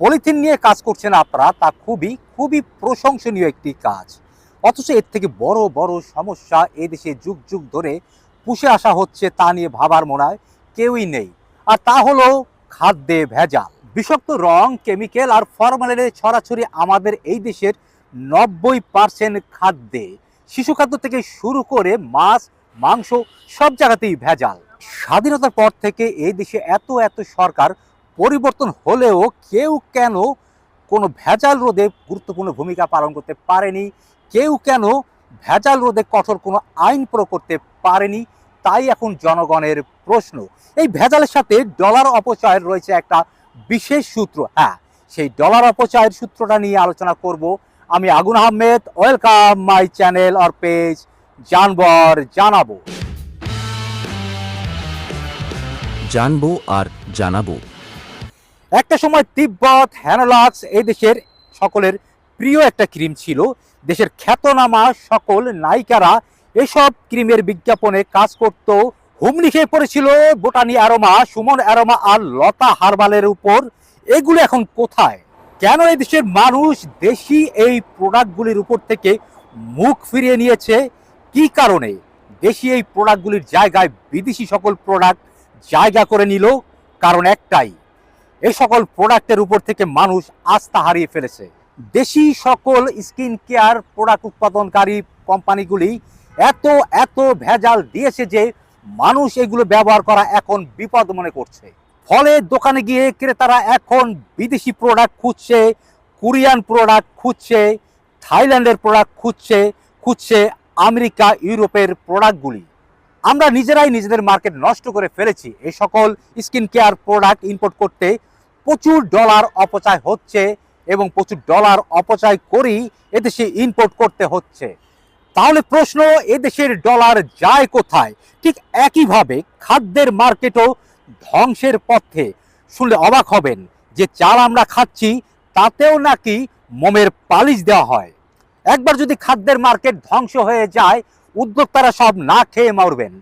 Polythene নিয়ে কাজ করছেন আপনারা, তা খুবই খুবই প্রশংসনীয় একটি কাজ। অথচ এর থেকে বড় বড় সমস্যা এদেশে যুগ যুগ ধরে পুষে আসা হচ্ছে, তা নিয়ে ভাবার মনে হয় কেউই নেই। আর তা হলো খাদ্যে ভেজাল। বিষাক্ত রং, কেমিক্যাল আর ফরমালিনের ছড়াছড়ি আমাদের এই দেশের 90% খাদ্যে, শিশু খাদ্য থেকে শুরু করে মাছ, মাংস সব জায়গাতেই ভেজাল। স্বাধীনতার পর থেকে এই দেশে এত এত সরকার পরিবর্তন হলেও কেউ কেন কোনো ভেজাল রোধে গুরুত্বপূর্ণ ভূমিকা পালন করতে পারেনি, কেউ কেন ভেজাল রোধে কঠোর কোনো আইন প্রয়োগ করতে পারেনি, তাই এখন জনগণের প্রশ্ন। এই ভেজালের সাথে ডলার অপচয়ের রয়েছে একটা বিশেষ সূত্র। হ্যাঁ, সেই ডলার অপচয়ের সূত্রটা নিয়ে আলোচনা করব আমি, আগুন Ahmed. Welcome my channel or page জানবর জানাবো। জানবো আর জানাবো। একটা সময় তিব্বত, হ্যানোলাক্স এই দেশের সকলের প্রিয় একটা ক্রিম ছিল। দেশের খ্যাতনামা সকল নায়িকারা এসব ক্রিমের বিজ্ঞাপনে কাজ করত। হুমড়ি খেয়ে পড়েছিল বোটানি অ্যারোমা, সুমন অ্যারোমা আর লতা হার্বালের উপর। এগুলো এখন কোথায়? কেন এই দেশের মানুষ দেশি এই প্রোডাক্টগুলির উপর থেকে মুখ ফিরিয়ে নিয়েছে? কি কারণে দেশি এই প্রোডাক্টগুলির জায়গায় বিদেশি সকল প্রোডাক্ট জায়গা করে নিল? কারণ একটাই, এই সকল প্রোডাক্টের উপর থেকে মানুষ আস্থা হারিয়ে ফেলেছে। দেশি সকল স্কিন কেয়ার প্রোডাক্ট উৎপাদনকারী কোম্পানিগুলি এত এত ভেজাল দিয়েছে যে মানুষ এগুলো ব্যবহার করা এখন বিপদ মনে করছে। ফলে দোকানে গিয়ে ক্রেতারা এখন বিদেশি প্রোডাক্ট খুঁজছে, কোরিয়ান প্রোডাক্ট খুঁজছে, থাইল্যান্ডের প্রোডাক্ট খুঁজছে আমেরিকা, ইউরোপের প্রোডাক্টগুলি। আমরা নিজেরাই নিজেদের মার্কেট নষ্ট করে ফেলেছি। এই সকল স্কিন কেয়ার প্রোডাক্ট ইম্পোর্ট করতে প্রচুর ডলার অপচয় হচ্ছে এবং প্রচুর ডলার অপচয় করেই এদেশে ইম্পোর্ট করতে হচ্ছে। তাহলে প্রশ্ন, এদেশের ডলার যায় কোথায়? ঠিক একইভাবে খাদ্যের মার্কেটও ধ্বংসের পথে। শুনলে অবাক হবেন যে চাল আমরা খাচ্ছি তাতেও নাকি মোমের পালিশ দেওয়া হয়। একবার যদি খাদ্যের মার্কেট ধ্বংস হয়ে যায়, উদ্যোক্তারা সব না খেয়ে মরবেন।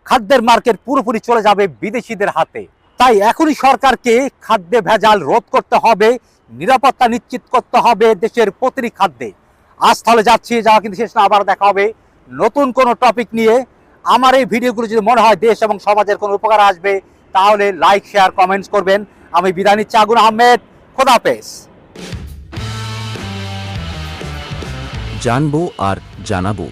খাদ্যের মার্কেট পুরোপুরি চলে যাবে বিদেশিদের হাতে। তাই এখনই সরকারকে খাদ্যে ভেজাল রোধ করতে হবে, নিরাপত্তা নিশ্চিত করতে হবে দেশের প্রতিটি খাদ্যে। আজ তাহলে যাচ্ছি, যাওয়া কিন্তু শেষ না, আবার দেখা হবে নতুন কোনো টপিক নিয়ে। আমার এই ভিডিওগুলো যদি মনে হয় দেশ এবং সমাজের কোনো উপকার আসবে, তাহলে লাইক, শেয়ার, কমেন্টস করবেন। আমি বিদায় নিচ্ছি, আগুন আহমেদ। খোদা হাফেজ। জানবো আর জানাবো।